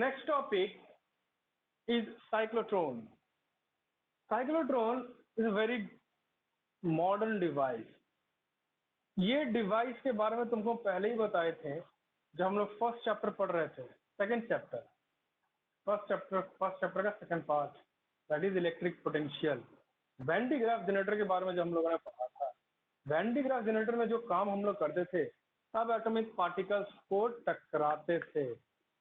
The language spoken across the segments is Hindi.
next topic is cyclotron. Cyclotron is a very modern device. ये डिवाइस के बारे में तुमको पहले ही बताए थे जब हम लोग फर्स्ट चैप्टर पढ़ रहे थे, सेकंड चैप्टर, फर्स्ट चैप्टर का second part, that is electric potential. Van de Graaff generator के बारे में जब हम लोगों ने पढ़ा था, वैन डी ग्राफ जनरेटर में जो काम हम लोग करते थे, सब एटॉमिक पार्टिकल्स को टकराते थे,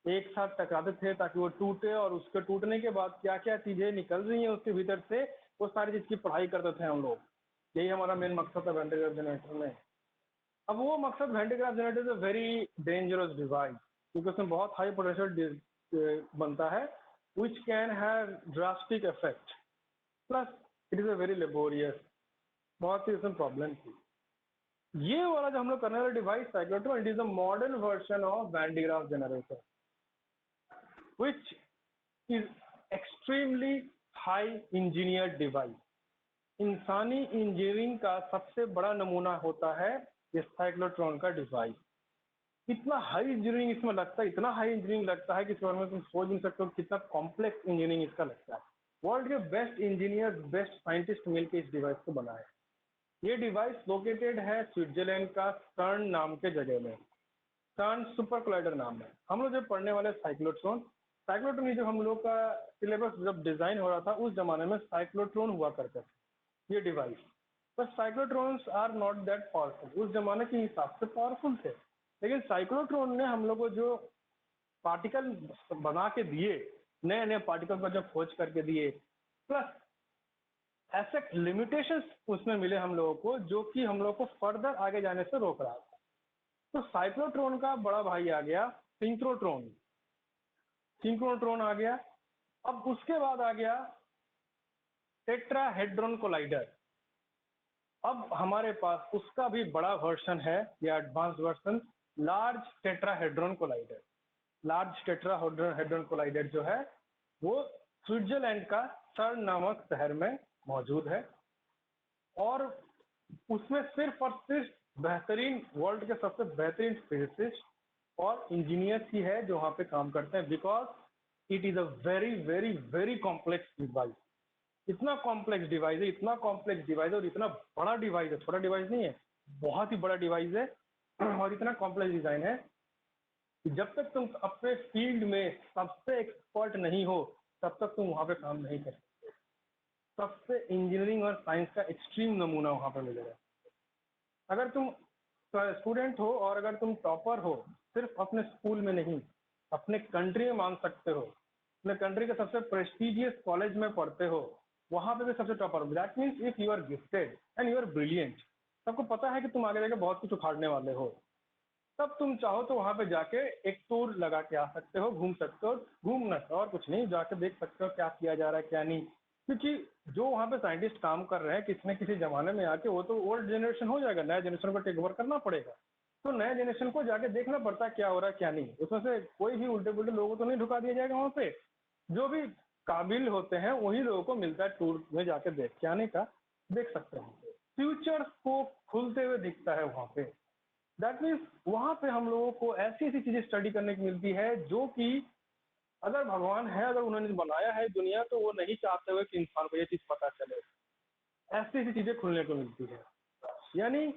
एक साथ टकराते थे ताकि वो टूटे, और उसके टूटने के बाद क्या क्या चीजें निकल रही हैं उसके भीतर से, वो सारी चीज की पढ़ाई करते थे हम लोग। यही हमारा मेन मकसद था वैन डी ग्राफ जनरेटर में। अब वो मकसद Van de Graaff generator is a very dangerous device, क्योंकि उसमें बहुत हाई पोटेंशियल बनता है, which can have drastic effect, plus it is a very laborious, बहुत सी इसमें प्रॉब्लम थी। ये वाला जो हम लोग करने वाला device cyclotron, it is a modern version of Van de Graaff generator which is extremely high engineered device. इंसानी इंजीनियरिंग का सबसे बड़ा नमूना होता है ये साइक्लोट्रॉन का डिवाइस। इतना हाई इंजीनियरिंग इसमें लगता है, इतना हाई इंजीनियरिंग लगता है कि इसके बारे में तुम सोच नहीं सकते हो कितना कॉम्प्लेक्स इंजीनियरिंग इसका लगता है। वर्ल्ड के बेस्ट इंजीनियर, बेस्ट साइंटिस्ट मिलकर इस डिवाइस को बनाए। ये डिवाइस लोकेटेड है स्विट्जरलैंड का सर्न नाम के जगह में, सर्न सुपर कोलाइडर नाम है। हम लोग जब पढ़ने वाले साइक्लोट्रॉन, साइक्लोट्रॉन जब हम लोग का सिलेबस जब डिजाइन हो रहा था उस जमाने में साइक्लोट्रॉन हुआ करते थे ये device, but cyclotrons are not that powerful, उस जमाने के हिसाब से पावरफुल थे। लेकिन साइक्लोट्रॉन ने हम लोग को जो पार्टिकल बना के दिए, नए नए पार्टिकल को जब खोज करके दिए, प्लस ऐसे लिमिटेशंस उसमें मिले हम लोगों को जो कि हम लोग को फर्दर आगे जाने से रोक रहा था। तो साइक्लोट्रॉन का बड़ा भाई आ गया सिंक्रोट्रॉन, सिंक्रोट्रॉन आ गया। अब उसके बाद आ गया टेट्राहेड्रॉन कोलाइडर। अब हमारे पास उसका भी बड़ा वर्जन है, या advance version, large tetrahedron collider. Large tetrahedron collider जो है वो स्विट्जरलैंड का सर्न नामक शहर में मौजूद है, और उसमें सिर्फ और सिर्फ बेहतरीन, वर्ल्ड के सबसे बेहतरीन फिजिसिस्ट और इंजीनियर्स ही है जो वहाँ पे काम करते हैं, because it is a very very very complex device. इतना कॉम्प्लेक्स डिवाइस है, इतना कॉम्प्लेक्स डिवाइस है, और इतना बड़ा डिवाइस है, छोटा डिवाइस नहीं है, बहुत ही बड़ा डिवाइस है, और इतना कॉम्प्लेक्स डिजाइन है कि जब तक तुम अपने फील्ड में सबसे एक्सपर्ट नहीं हो तब तक तुम वहाँ पे काम नहीं कर सकते। सबसे इंजीनियरिंग और साइंस का एक्सट्रीम नमूना वहाँ पे मिलेगा। अगर तुम स्टूडेंट हो और अगर तुम टॉपर हो, सिर्फ अपने स्कूल में नहीं, अपने कंट्री में मान सकते हो, अपने कंट्री के सबसे प्रेस्टिजियस कॉलेज में पढ़ते हो, वहाँ पे भी सबसे टॉपर हो। That means if you are gifted and you are brilliant, सबको पता है कि तुम आगे जाके बहुत कुछ उखाड़ने वाले हो, तब तुम चाहो तो वहाँ पे जाके एक टूर लगा के आ सकते हो, घूम सकते हो, घूमना और कुछ नहीं, जाके देख सकते हो क्या किया जा रहा है क्या नहीं। क्योंकि जो वहाँ पे साइंटिस्ट काम कर रहे हैं किसी न किसी जमाने में आके वो तो ओल्ड जनरेशन हो जाएगा, नया जनरेशन को टेक ओवर करना पड़ेगा, तो नए जनरेशन को जाके देखना पड़ता है क्या हो रहा है क्या नहीं। उसमें से कोई भी उल्टे पुल्टे लोगों को नहीं ढुका दिया जाएगा वहाँ पे, जो भी काबिल होते हैं वही लोगों को मिलता है टूर में जाके देख के आने का, देख सकते हैं। फ्यूचर को खुलते हुए दिखता है वहाँ पे। दैट मीन्स वहाँ पे हम लोगों को ऐसी ऐसी चीजें स्टडी करने की मिलती है जो कि अगर भगवान है, अगर उन्होंने बनाया है दुनिया, तो वो नहीं चाहते हुए कि इंसान को ये चीज पता चले। ऐसी ऐसी चीजें खुलने को मिलती है, यानी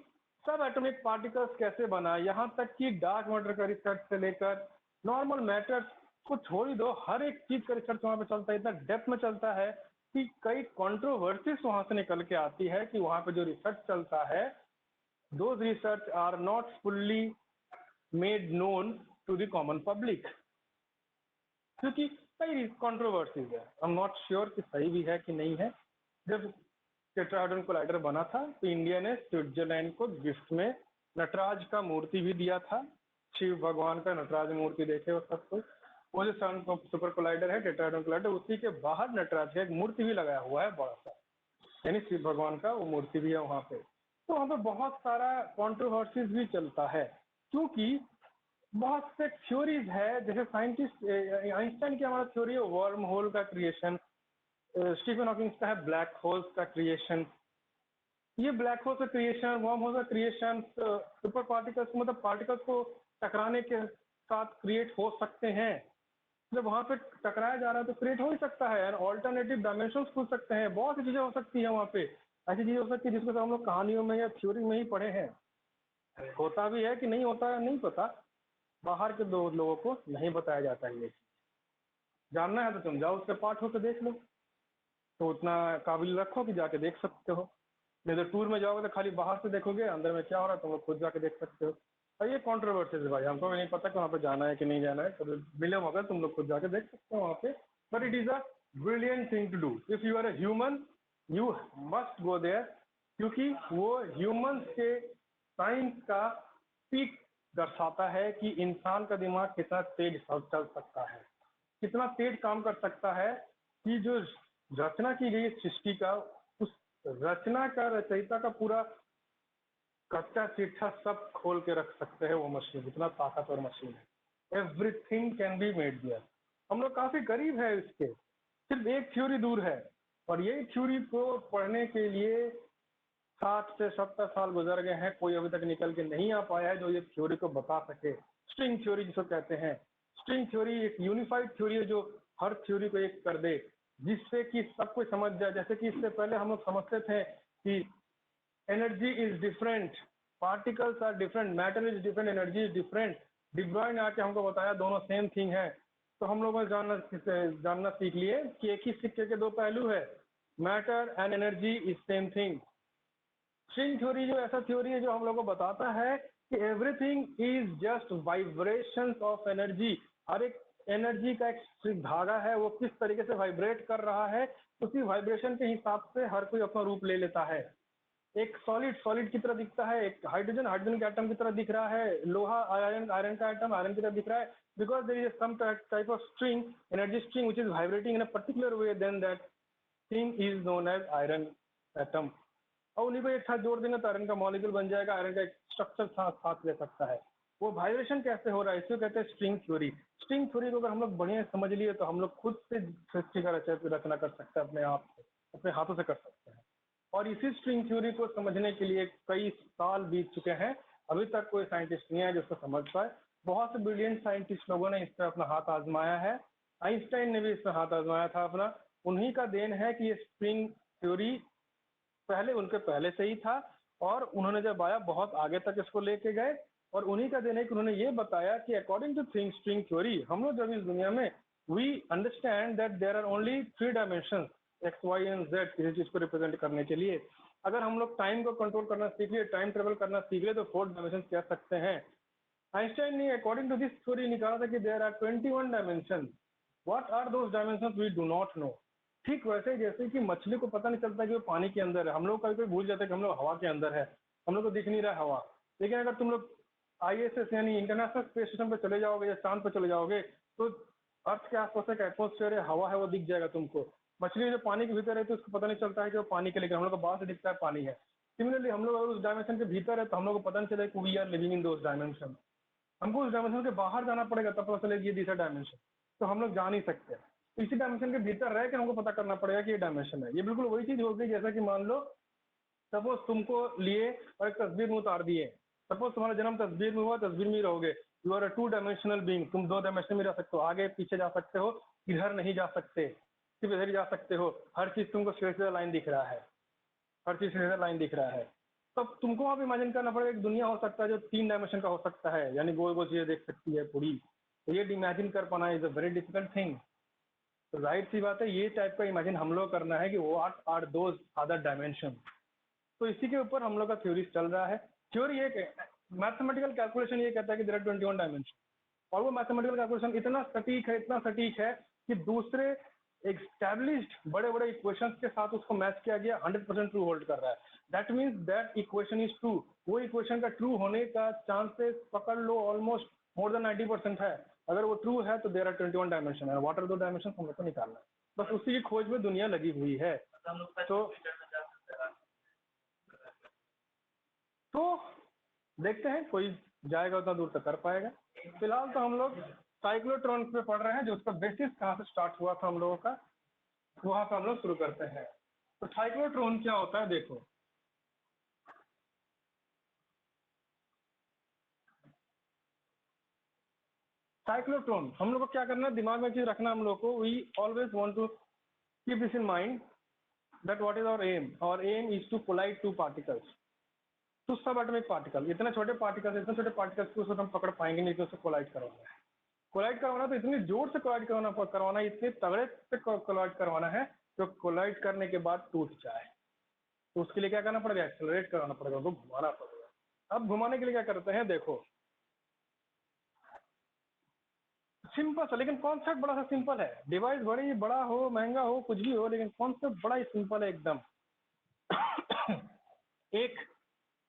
सब एटॉमिक पार्टिकल्स कैसे बना, यहाँ तक कि डार्क मैटर का रिसर्च से लेकर नॉर्मल मैटर को छोड़ ही दो, हर एक चीज का रिसर्च वहाँ पे चलता है, इतना डेप्थ में चलता है कि कई कंट्रोवर्सीज वहाँ से निकल के आती है कि वहाँ पे जो रिसर्च चलता है, those research are not fully made known to the common public, क्योंकि कई कंट्रोवर्सीज है। आई एम नॉट श्योर कि सही भी है कि नहीं है। जब टेट्राहेड्रॉन कोलाइडर बना था तो इंडिया ने स्विट्जरलैंड को गिफ्ट में नटराज का मूर्ति भी दिया था, शिव भगवान का नटराज मूर्ति देखे हो सब कुछ। वो जो सन सुपर कोलाइडर है टेट्राहेड्रॉन कोलाइडर, उसी के बाहर नटराज का एक मूर्ति भी लगाया हुआ है बड़ा सा, यानी शिव भगवान का वो मूर्ति भी है वहाँ पे। तो वहाँ पे बहुत सारा कंट्रोवर्सीज भी चलता है, क्योंकि बहुत से थ्योरीज है, जैसे साइंटिस्ट आइंस्टाइन की हमारा थ्योरी है वर्म होल का क्रिएशन, स्टीफन हॉकिंग का है ब्लैक होल्स का क्रिएशन। ये ब्लैक होल का क्रिएशन, वर्म होल का क्रिएशन, सुपर पार्टिकल्स मतलब पार्टिकल्स को टकराने के साथ क्रिएट हो सकते हैं, जब वहां पे टकराया जा रहा है तो क्रिएट हो ही सकता है, ऑल्टरनेटिव डायमेंशन खुल सकते हैं, बहुत सी चीजें हो सकती है वहां पे, ऐसी चीजें हो सकती है जिसको तो हम लोग कहानियों में या थ्योरी में ही पढ़े हैं। होता भी है कि नहीं होता है नहीं पता, बाहर के दो लोगों को नहीं बताया जाता है। ये जानना है तो तुम जाओ उसके पाठ होकर देख लो, तो उतना काबिल रखो कि जाके देख सकते हो। नहीं तो टूर में जाओगे तो खाली बाहर से देखोगे, अंदर में क्या हो रहा है तुम लोग खुद जाके देख सकते हो। और ये कॉन्ट्रोवर्सीज है भाई, हमको भी नहीं पता कि वहाँ पे जाना है कि नहीं जाना है, तो मिले मगर तुम लोग खुद जाके देख सकते हो वहाँ पे। But it is a brilliant thing to do if you are a human, you must go there, क्योंकि वो ह्यूमंस के साइंस का पीक दर्शाता है कि इंसान का दिमाग कितना तेज चल सकता है, कितना तेज काम कर सकता है, कि जो रचना की गई सृष्टि का, उस रचना का रचयिता का पूरा कच्चा चिट्ठा सब खोल के रख सकते हैं वो मशीन, इतना ताकतवर मशीन है। एवरीथिंग कैन बी मेड दियर। हम लोग काफी करीब है इसके, सिर्फ एक थ्योरी दूर है, और यही थ्योरी को पढ़ने के लिए 60 से 70 साल गुजर गए हैं, कोई अभी तक निकल के नहीं आ पाया है जो ये थ्योरी को बता सके। स्ट्रिंग थ्योरी जिसको कहते हैं, स्ट्रिंग थ्योरी एक यूनिफाइड थ्योरी है जो हर थ्योरी को एक कर दे, जिससे कि सब कुछ समझ जाए। जैसे कि इससे पहले हम लोग समझते थे कि energy is different, particles are different, matter is different, energy is different. De Broglie ने आके हमको बताया दोनों सेम थिंग है, तो हम लोगों ने जानना सीख लिए कि एक ही सिक्के के दो पहलू है, matter and energy is same thing. String theory जो ऐसा थ्योरी है जो हम लोग को बताता है कि everything is just vibrations of energy. हर एक एनर्जी का एक धागा है, वो किस तरीके से वाइब्रेट कर रहा है, उसी वाइब्रेशन के हिसाब से हर कोई अपना रूप ले लेता है। एक सॉलिड सॉलिड की तरह दिखता है, एक हाइड्रोजन हाइड्रोजन के एटम की तरह दिख रहा है, लोहा आयरन आयरन का एटम आयरन की तरह दिख रहा है, because there is some type of string, energy string which is vibrating in a particular way, then that thing is known as iron atom. और उन्हीं को एक साथ जोड़ देंगे तो आयरन का मॉलिक्यूल बन जाएगा, आयरन का एक स्ट्रक्चर साथ साथ ले सकता है। वो वाइब्रेशन कैसे हो रहा है, इसको कहते हैं स्ट्रिंग थ्योरी। स्ट्रिंग थ्योरी को अगर हम लोग बढ़िया समझ लिए तो हम लोग खुद से सृष्टि का रचना कर सकते हैं, अपने आप से, अपने हाथों से कर सकते हैं। और इसी स्ट्रिंग थ्योरी को समझने के लिए कई साल बीत चुके हैं, अभी तक कोई साइंटिस्ट नहीं है जो उसको समझ पाए। बहुत से ब्रिलियंट साइंटिस्ट लोगों ने इस पर अपना हाथ आजमाया है, आइंस्टाइन ने भी इस पर हाथ आजमाया था अपना। उन्हीं का देन है कि ये स्ट्रिंग थ्योरी पहले उनके पहले से ही था, और उन्होंने जब आया बहुत आगे तक इसको लेके गए। और उन्हीं का देन है कि उन्होंने ये बताया कि अकॉर्डिंग टू स्ट्रिंग थ्योरी हम लोग जब इस दुनिया में we understand that there are only 3 dimension, x y and z, किसी चीज को रिप्रेजेंट करने के लिए। अगर हम लोग टाइम को कंट्रोल करना सीख लिए, टाइम ट्रेवल करना सीख लिए, तो 4 डायमेंशन कह सकते हैं। आइंस्टाइन ने अकॉर्डिंग टू दिस थ्योरी निकाला था कि there are 21 dimension. What are those dimension we do not know. ठीक वैसे जैसे कि मछली को पता नहीं चलता कि वो पानी के अंदर है, हम लोग कभी कभी भूल जाते हैं कि हम लोग हवा के अंदर है, हम लोग को दिख नहीं रहा है हवा। लेकिन अगर तुम लोग ISS यानी इंटरनेशनल स्पेस स्टेशन पर चले जाओगे या चांद पर चले जाओगे, तो अर्थ के आसपास एक एटमोस्फेयर है, हवा है, वो दिख जाएगा तुमको। मछली जो पानी के भीतर रहती है उसको पता नहीं चलता है कि वो पानी के, लेकिन हम लोग को बाहर से दिखता है पानी है। सिमिलरली हम लोग उस डायमेंशन के भीतर है तो हम लोग को पता नहीं चलेगा कि we are living in those dimension. हमको उस डायमेंशन के बाहर जाना पड़ेगा तब पता चलेगा ये दूसरा डायमेंशन, तो हम लोग जा नहीं सकते। इसी डायमेंशन के भीतर रह के हमको पता करना पड़ेगा कि ये डायमेंशन है। ये बिल्कुल वही चीज हो गई जैसा कि मान लो सपोज तुमको लिए और एक तस्वीर में उतार दिए, सपोज तुम्हारा जन्म तस्वीर में हुआ, तस्वीर में ही रहोगे, you are a 2 dimensional being, तुम 2 डायमेंशन में रह सकते हो, आगे पीछे जा सकते हो, इधर नहीं जा सकते, सिर्फ इधर ही जा सकते हो। हर चीज तुमको सीधा लाइन दिख रहा है, हर चीज सीधा लाइन दिख रहा है। तो तुमको वहां इमेजिन करना पड़ेगा एक दुनिया हो सकता है जो 3 डायमेंशन का हो सकता है, यानी गोल गोल चीजें देख सकती है पूरी। तो ये इमेजिन कर पाना is a very difficult thing. तो जाहिर सी बात है ये टाइप का इमेजिन हम लोग करना है कि वो आर दोज अदर डायमेंशन। तो इसी के ऊपर हम लोग का थ्योरी चल रहा है। थ्योरी एक मैथमेटिकल कैलकुलेशन ये कहता है कि देयर आर 21 डायमेंशन, और वो मैथमेटिकल कैलकुलेशन इतना सटीक है, इतना सटीक है कि दूसरे एस्टैब्लिश्ड बड़े बड़े इक्वेशंस के साथ उसको मैच किया गया, 100% ट्रू होल्ड कर रहा है। That means that equation is true. वो इक्वेशन का ट्रू होने का चांसेस पकड़ लो ऑलमोस्ट मोर देन 90% है। अगर वो ट्रू है तो देयर आर 21 डायमेंशन है, व्हाट आर दो डायमेंशन हम लोग को निकालना है। बस उसी की खोज में दुनिया लगी हुई है। तो तो देखते हैं कोई जाएगा उतना दूर तक कर पाएगा। फिलहाल तो हम लोग साइक्लोट्रॉन पे पढ़ रहे हैं, जो उसका बेसिस कहाँ से स्टार्ट हुआ था हम लोगों का, वहां से हम लोग शुरू करते हैं। तो साइक्लोट्रॉन क्या होता है देखो। साइक्लोट्रॉन, हम लोग को क्या करना है, दिमाग में चीज रखना हम लोग को, we always want to keep this in mind that what is our aim is to collide two particles to subatomic particle. इतने छोटे पार्टिकल्स को हम पकड़ पाएंगे नहीं, तो उससे कोलाइड करवाना है। कोलाइड करवाना तो इतनी जोर से कोलाइड करवाना है, इतने तगड़े से कोलाइड करवाना है जो कोलाइड करने के बाद टूट जाए। तो उसके लिए क्या करना पड़ेगा, एक्सेलरेट कराना पड़ेगा, उसको घुमाना पड़ेगा। अब घुमाने के लिए क्या करते हैं, देखो सिंपल सा, लेकिन कॉन्सेप्ट बड़ा सा सिंपल है। डिवाइस बड़ा हो, महंगा हो, कुछ भी हो, लेकिन कॉन्सेप्ट बड़ा ही सिंपल है एकदम। एक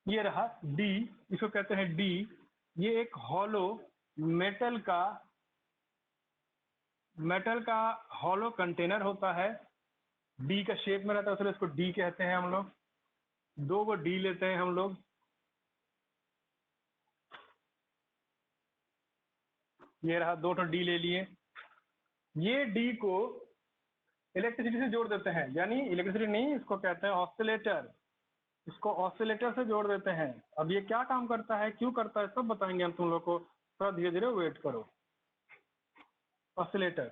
ये रहा डी, इसको कहते हैं डी। ये एक हॉलो मेटल का हॉलो कंटेनर होता है, डी का शेप में रहता है, इसलिए इसको डी कहते हैं हम लोग। दो को डी लेते हैं हम लोग, ये रहा दो तो डी ले लिए। ये डी को इलेक्ट्रिसिटी से जोड़ देते हैं, यानी इलेक्ट्रिसिटी नहीं, इसको कहते हैं ऑसिलेटर। इसको ऑसिलेटर से जोड़ देते हैं। अब ये क्या काम करता है, क्यों करता है, सब बताएंगे हम तुम लोग को, थोड़ा धीरे धीरे वेट करो। ऑसिलेटर,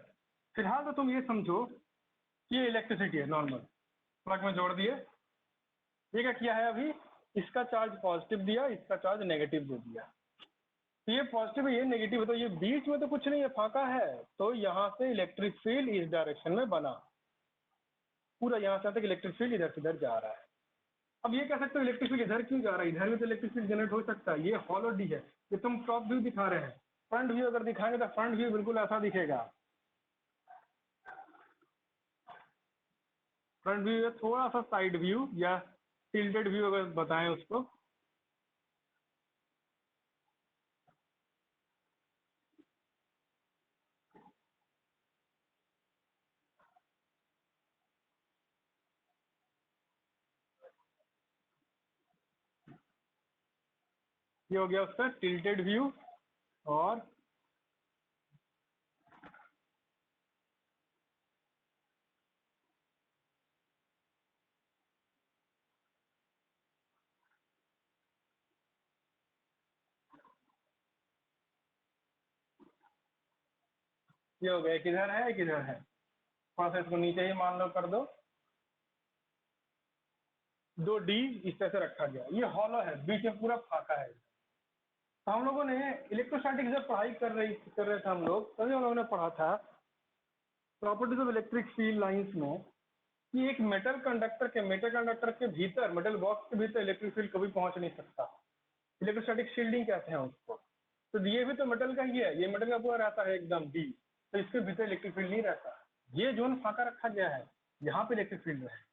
फिलहाल तो तुम ये समझो कि ये इलेक्ट्रिसिटी है नॉर्मल, प्लग में जोड़ दिए। ये क्या किया है, अभी इसका चार्ज पॉजिटिव दिया, इसका चार्ज नेगेटिव दे दिया। तो ये पॉजिटिव है, ये नेगेटिव है, तो ये बीच में तो कुछ नहीं है, फाका है। तो यहाँ से इलेक्ट्रिक फील्ड इस डायरेक्शन में बना, पूरा यहाँ से तक इलेक्ट्रिक फील्ड इधर से इधर जा रहा है। अब ये कह सकते हो इलेक्ट्रिक फील्ड इधर क्यों जा रहा है, इधर में तो इलेक्ट्रिक फील्ड जनरेट हो सकता है। ये हॉलो डी है, ये तुम टॉप व्यू दिखा रहे हैं, फ्रंट व्यू अगर दिखाएंगे तो फ्रंट व्यू बिल्कुल ऐसा दिखेगा। फ्रंट व्यू थोड़ा सा साइड व्यू या टिल्टेड व्यू अगर बताएं उसको। ये हो गया उसका टिल्टेड व्यू, और ये हो गया, एक इधर है एक इधर है। थोड़ा सा इसको नीचे ही मान लो कर दो, दो डी इस तरह से रखा गया। ये हॉलो है, बीच में पूरा फाका है। तो हम लोगों ने इलेक्ट्रोस्टैटिक जब पढ़ाई कर रहे थे हम लोग, तभी हम लोगों ने पढ़ा था properties of electric field lines में कि एक मेटल कंडक्टर के भीतर, मेटल बॉक्स के भीतर इलेक्ट्रिक फील्ड कभी पहुंच नहीं सकता। इलेक्ट्रोस्टैटिक शील्डिंग कहते हैं उसको। तो ये भी तो मेटल का ही है, ये मेटल का पूरा रहता है एकदम डी, तो इसके भीतर इलेक्ट्रिक फील्ड नहीं रहता। ये जोन फाका रखा गया है, यहाँ पे इलेक्ट्रिक फील्ड है।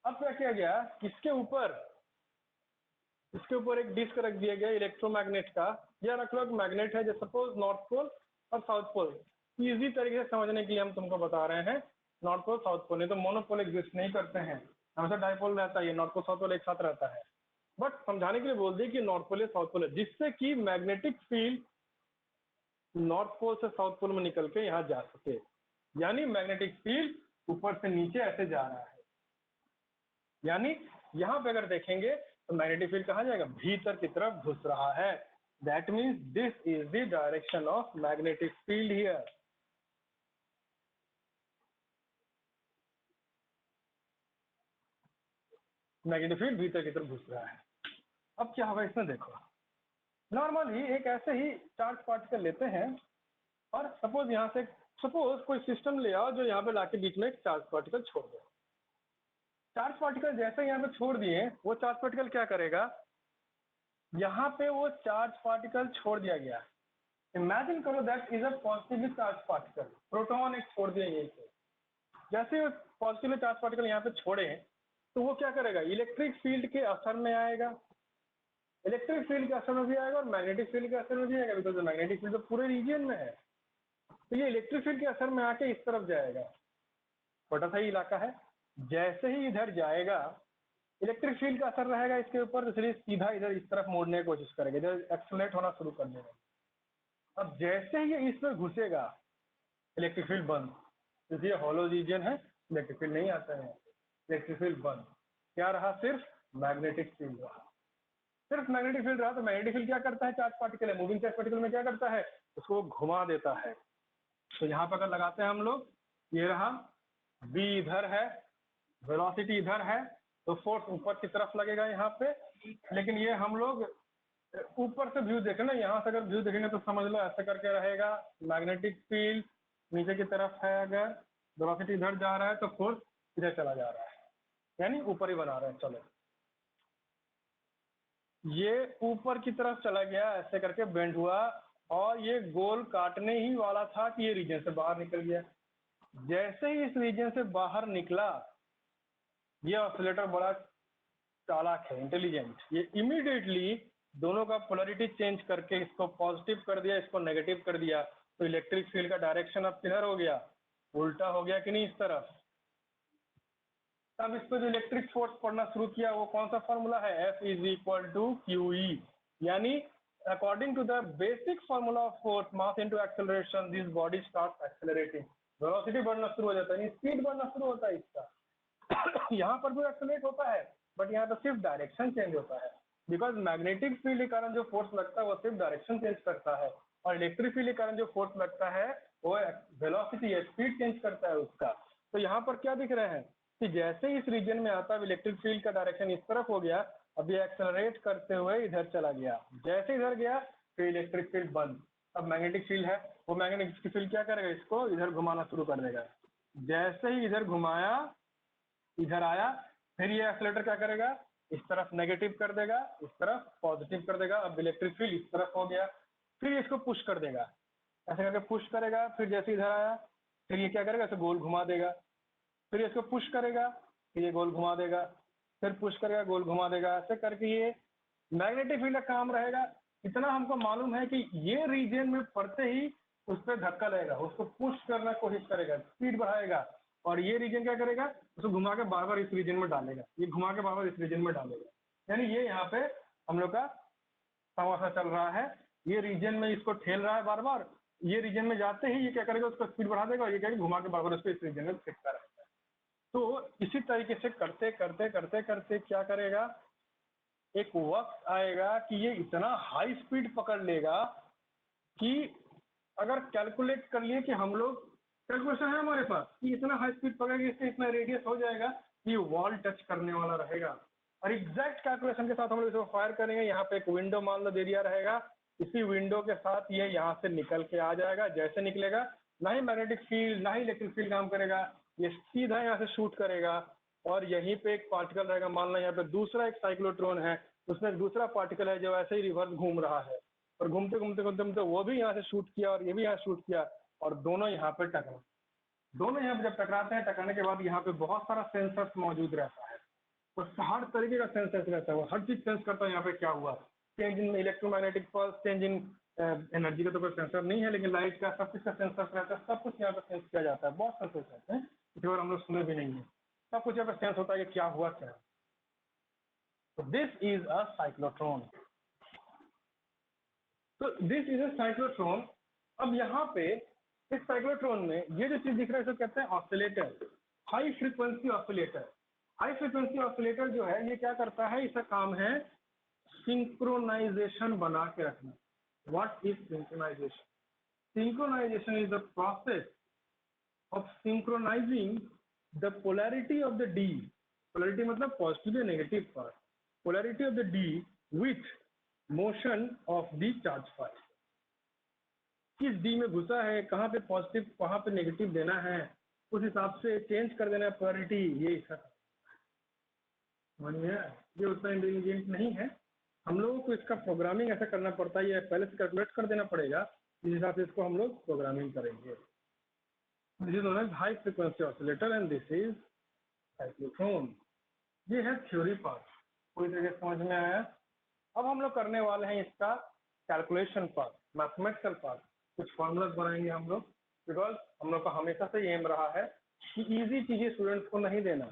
अब क्या किया गया, इसके ऊपर एक डिस्क रख दिया गया इलेक्ट्रोमैग्नेट का, या रख लो मैग्नेट है, जैसे सपोज नॉर्थ पोल और साउथ पोल। इजी तरीके से समझने के लिए हम तुमको बता रहे हैं नॉर्थ पोल साउथ पोल, नहीं तो मोनोपोल एग्जिस्ट नहीं करते हैं, हमेशा डाइपोल रहता है, नॉर्थ पोल साउथ पोल एक साथ रहता है। बट समझाने के लिए बोल दिए कि नॉर्थ पोल या साउथ पोल है, जिससे कि मैग्नेटिक फील्ड नॉर्थ पोल से साउथ पोल में निकल के यहाँ जा सके, यानी मैग्नेटिक फील्ड ऊपर से नीचे ऐसे जा रहा है। यानी यहाँ पे अगर देखेंगे तो मैग्नेटिक फील्ड कहाँ जाएगा, भीतर की तरफ घुस रहा है। That means this is the direction of magnetic field here. Magnetic field भीतर की तरफ घुस रहा है। अब क्या होगा इसमें देखो, नॉर्मली एक ऐसे ही चार्ज पार्टिकल लेते हैं, और सपोज कोई सिस्टम ले आओ जो यहाँ पे लाके बीच में एक चार्ज पार्टिकल छोड़ दो। चार्ज पार्टिकल जैसे यहाँ पे छोड़ दिए, वो चार्ज पार्टिकल क्या करेगा, यहाँ पे वो चार्ज पार्टिकल छोड़ दिया गया। इमेजिन करो that is a positively charge particle, proton एक छोड़ दिया यहीं पे। जैसे पॉजिटिवली चार्ज पार्टिकल यहाँ पे छोड़े, तो वो क्या करेगा, इलेक्ट्रिक फील्ड के असर में आएगा, इलेक्ट्रिक फील्ड के असर में भी आएगा और मैग्नेटिक फील्ड के असर में भी आएगा, बिकॉज मैग्नेटिक फील्ड तो पूरे रीजन में है। तो ये इलेक्ट्रिक फील्ड के असर में आके इस तरफ जाएगा, छोटा सा ही इलाका है। जैसे ही इधर जाएगा, इलेक्ट्रिक फील्ड का असर रहेगा इसके ऊपर, इसलिए सीधा इधर इस तरफ मोड़ने की कोशिश करेगा, इधर एक्सलेट होना शुरू कर देगा। अब जैसे ही ये इस पर घुसेगा, इलेक्ट्रिक फील्ड बंद, क्योंकि ये हॉलो रीजन है, इलेक्ट्रिक फील्ड नहीं आता है, इलेक्ट्रिक फील्ड बंद। क्या रहा, सिर्फ मैग्नेटिक फील्ड रहा। सिर्फ मैग्नेटिक फील्ड रहा तो मैग्नेटिक फील्ड क्या करता है, चार्ज पार्टिकल है, मूविंग चार्ज पार्टिकल में क्या करता है, उसको घुमा देता है। तो यहाँ पर अगर लगाते हैं हम लोग, ये रहा v इधर है, वेलोसिटी इधर है, तो फोर्स ऊपर की तरफ लगेगा यहाँ पे। लेकिन ये हम लोग ऊपर से व्यू देखें ना, यहाँ से अगर व्यू देखेंगे तो समझ लो ऐसे करके रहेगा, मैग्नेटिक फील्ड नीचे की तरफ है, अगर वेलोसिटी इधर जा रहा है तो फोर्स इधर चला जा रहा है, यानी ऊपर ही बना रहे हैं। चलो ये ऊपर की तरफ चला गया, ऐसे करके बेंड हुआ, और ये गोल काटने ही वाला था कि ये रीजन से बाहर निकल गया। जैसे ही इस रीजन से बाहर निकला, ये ऑसिलेटर बड़ा चालाक है, इंटेलिजेंट, ये इमीडिएटली दोनों का पोलरिटी चेंज करके इसको पॉजिटिव कर दिया, इसको नेगेटिव कर दिया। तो इलेक्ट्रिक फील्ड का डायरेक्शन अब किधर हो गया, उल्टा हो गया कि नहीं, इस तरफ। तब इस पर जो इलेक्ट्रिक फोर्स पढ़ना शुरू किया वो कौन सा फॉर्मूला है, F is equal to QE, यानी according to the basic formula of force mass into acceleration this body start accelerating. Velocity बढ़ना शुरू हो जाता है, स्पीड बढ़ना शुरू होता है इसका। यहाँ पर भी एक्सेलरेट होता है, बट यहाँ पर सिर्फ डायरेक्शन चेंज होता है, बिकॉज मैग्नेटिक फील्ड के कारण जो फोर्स लगता है वो सिर्फ डायरेक्शन चेंज करता है, और इलेक्ट्रिक फील्ड के कारण जो फोर्स लगता है वो वेलोसिटी या स्पीड चेंज करता है उसका। तो यहाँ पर क्या दिख रहे हैं कि जैसे इस रीजन में आता है इलेक्ट्रिक फील्ड का डायरेक्शन इस तरफ हो गया, अब ये एक्सेलरेट करते हुए इधर चला गया, जैसे इधर गया फिर इलेक्ट्रिक फील्ड बंद। अब मैग्नेटिक फील्ड है, वो मैग्नेटिक फील्ड क्या करेगा, इसको इधर घुमाना शुरू कर देगा। जैसे ही इधर घुमाया, इधर आया, फिर ये एक्सेलरेटर क्या करेगा, इस तरफ नेगेटिव कर देगा, इस तरफ पॉजिटिव कर देगा। अब इलेक्ट्रिक फील्ड इस तरफ हो गया, फिर इसको पुश कर देगा, ऐसे करके पुश करेगा। फिर जैसे इधर आया, फिर ये क्या करेगा, ऐसे गोल घुमा देगा, फिर इसको पुश करेगा, फिर ये गोल घुमा देगा, फिर पुश करेगा, गोल घुमा देगा। ऐसे करके ये मैग्नेटिक फील्ड का काम रहेगा। इतना हमको मालूम है कि ये रीजन में पड़ते ही उस पर धक्का लगेगा, उसको पुश करना कोशिश करेगा, स्पीड बढ़ाएगा, और ये रीजन क्या करेगा, उसको घुमा के बार बार इस रीजन में डालेगा, ये घुमा के बार बार इस रीजन में डालेगा। यानी ये यहाँ पे हम लोग का तमाशा चल रहा है। ये रीजन में इसको ठेल रहा है बार बार, ये रीजन में जाते ही ये क्या करेगा, उसको स्पीड बढ़ा देगा, और ये क्या घुमा के बार बार उसको इस रीजन में फेंकता रहेगा। तो इसी तरीके से करते करते करते करते क्या करेगा, एक वक्त आएगा कि ये इतना हाई स्पीड पकड़ लेगा कि अगर कैलकुलेट कर लिए कि हम लोग, कैलकुलेशन है हमारे पास कि इतना हाई स्पीड पकड़ेगा, इससे इतना रेडियस हो जाएगा कि वॉल टच करने वाला रहेगा। और एग्जैक्ट कैलकुलेशन के साथ हम लोग इसको फायर करेंगे। यहाँ पे एक विंडो मान लो दे दिया रहेगा, इसी विंडो के साथ ये यहाँ से निकल के आ जाएगा। जैसे निकलेगा, ना ही मैग्नेटिक फील्ड ना ही इलेक्ट्रिक फील्ड काम करेगा, ये सीधा यहाँ से शूट करेगा, और यहीं पे एक पार्टिकल रहेगा। मान लो यहाँ पे दूसरा एक साइक्लोट्रॉन है, उसमें एक दूसरा पार्टिकल है जो ऐसे ही रिवर्स घूम रहा है, और घूमते घूमते घूमते घूमते वो भी यहाँ से शूट किया और ये भी यहाँ शूट किया, और दोनों यहाँ पे टकरा। दोनों यहाँ पे जब टकराते हैं, टकराने के बाद यहाँ पे बहुत सारा सेंसर्स मौजूद रहता है, और हर तरीके का सेंसर्स रहता है, वो हर चीज सेंस करता है यहाँ पे क्या हुआ, change in electromagnetic pulse, change in energy का तो कोई सेंसर नहीं है, लेकिन लाइट का सब कुछ का सेंसर रहता है। सब कुछ यहाँ पे सेंस किया जाता है, बहुत सेंसर्स रहते हैं, इस बार हम लोग सुने भी नहीं है। सब कुछ यहाँ पे सेंस होता है कि क्या हुआ क्या। तो दिस इज अ साइक्लोट्रॉन। तो दिस इज अ साइक्लोट्रॉन। अब यहाँ पे इस साइक्लोट्रॉन में ये जो चीज दिख रहा है इसको कहते हैं oscillator, high frequency oscillator. High frequency oscillator जो है ये क्या करता है, इसका काम है सिंक्रोनाइजेशन बना के रखना। What is synchronisation? Synchronisation is the process of synchronising the polarity of the D. Polarity मतलब पॉजिटिव या negative part, polarity of the D with motion of the charge particle. किस डी में घुसा है, कहाँ पे पॉजिटिव कहाँ पे नेगेटिव देना है, उस हिसाब से चेंज कर देना पोलैरिटी। ये इसका समझ में आया? ये उतना इंटेलिजेंट नहीं है, हम लोगों को इसका प्रोग्रामिंग ऐसा करना पड़ता है, या पहले से कैलकुलेट कर देना पड़ेगा, जिस हिसाब से इसको हम लोग प्रोग्रामिंग करेंगे। This is known as high frequency oscillator and this is cyclotron. ये है थ्योरी पार्ट, पूरी तरीके से समझ में आया। अब हम लोग करने वाले हैं इसका कैलकुलेशन पार्ट, मैथमेटिकल पार्ट। कुछ फॉर्मूलाज बनाएंगे हम लोग, बिकॉज हम लोग का हमेशा से एम रहा है कि इजी चीजें स्टूडेंट्स को नहीं देना,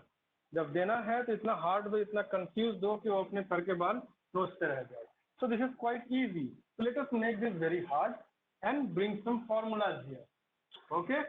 जब देना है तो इतना हार्ड दो, इतना कंफ्यूज दो कि वो अपने सर के बाल सोचते रह जाए। So this is quite easy, so let us make this very hard and bring some formulas here. Okay,